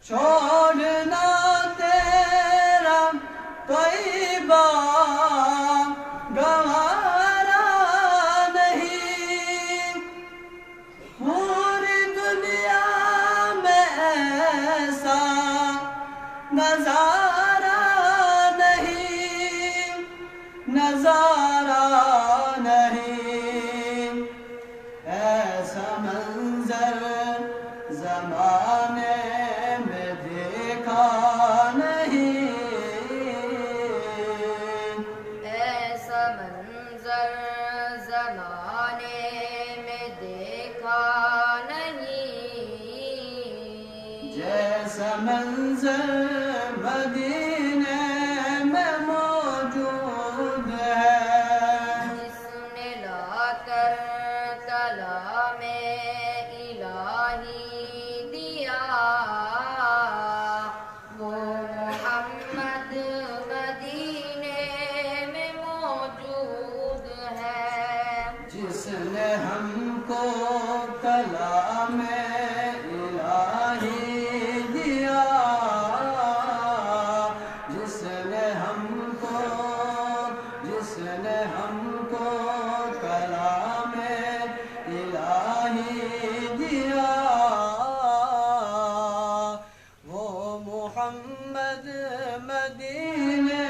چھوڑنا تیرا طیبہ گوارا نہیں، پوری دنیا میں ایسا نظارہ نہیں، نظارہ نہیں، ایسا منظر زمانے میں دیکھا نہیں، ایسا منظر زمانے میں دیکھا نہیں، جیسا منظر مدینے میں موجود ہے، جس نے لا کر کلام الہی دیا، وہ محمد مدینے میں موجود ہے، جس نے ہم کو کلام الہی دیا، جس نے ہم کو کلام الہی دیا، وہ محمد مدینے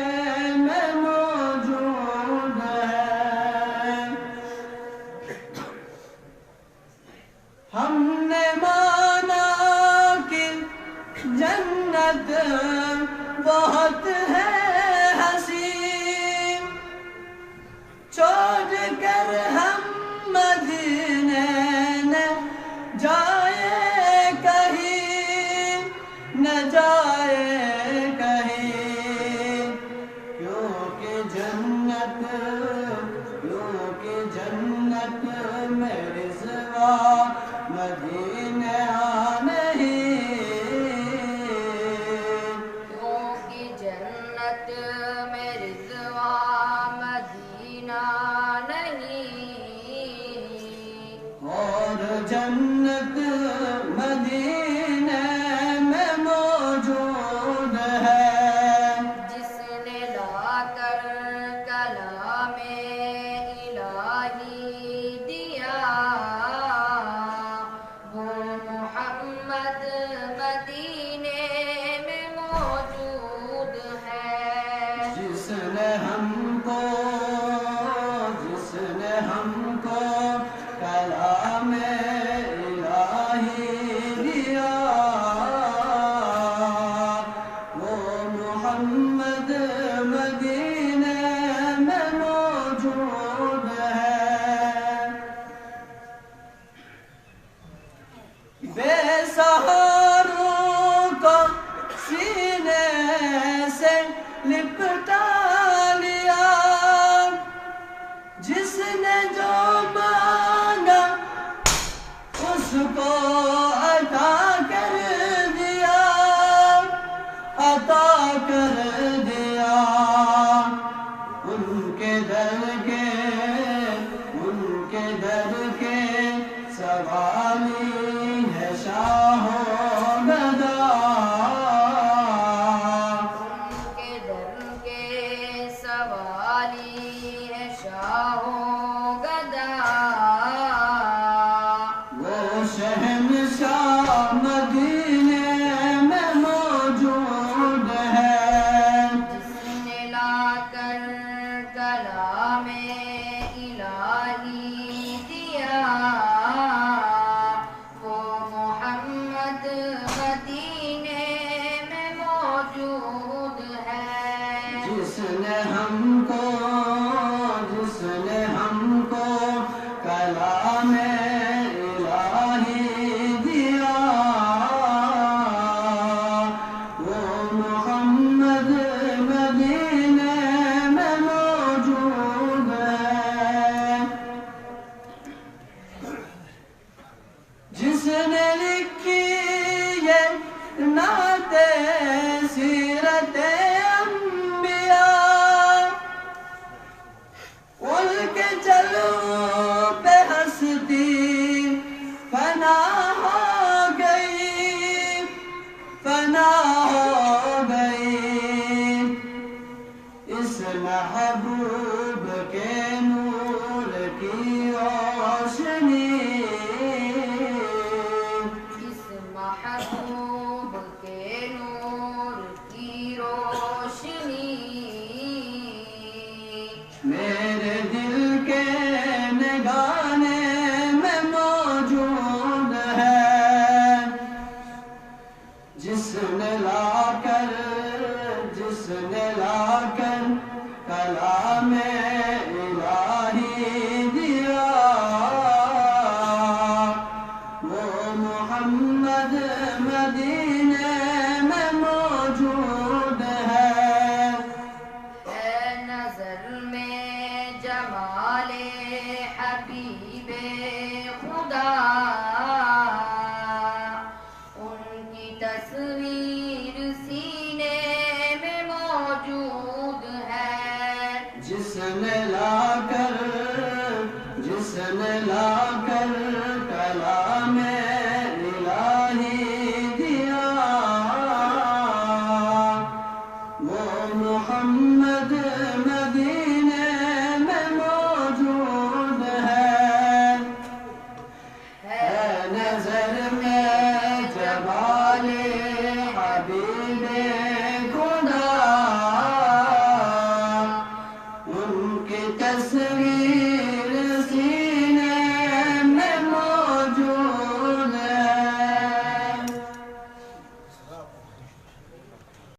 میں موجود ہے۔ ہم نے مانا کہ جنت بہت ہے حسین، چھوڑ کر ہم مدینے نہ جائے کہیں، نہ جائے کہیں، کیونکہ جنت میں رضوان مدینہ نہیں، کیونکہ جنت میں رضوان مدینہ نہیں، اور جنت مدینے میں موجود ہے، جس نے لا کر کلام الہی دیا، وہ محمد مدینے میں موجود ہے، جس نے ہم کو کلام الہی دیا، وہ محمد مدینے میں موجود ہے، بے سہاروں کو سینے سے لپٹا لیا، جس نے جو مانگا اس کو عطا کر دیا، عطا کر دیا، ان کے در کے سوالی ہے شاہ و گدا، ان کے در کے سوالی ہے شاہ و گدا، وہ شہنشاہ مدینے میں موجود ہے، جس نے لا کر کلام الہی دیا، وہ محمد مدینے میں موجود ہے، جس نے ہم کو کلام الہی دیا، وہ محمد مدینے میں موجود ہے، جس نے لکھی یہ نعت سیرت انبیاء، ان کے جلووں پہ ہستی فنا ہو گئی، فنا جس نے لا کر کلام الہی دیا وہ محمد مدینے میں موجود ہے نظر میں جمال حبیب خدا ان کی تصویر سی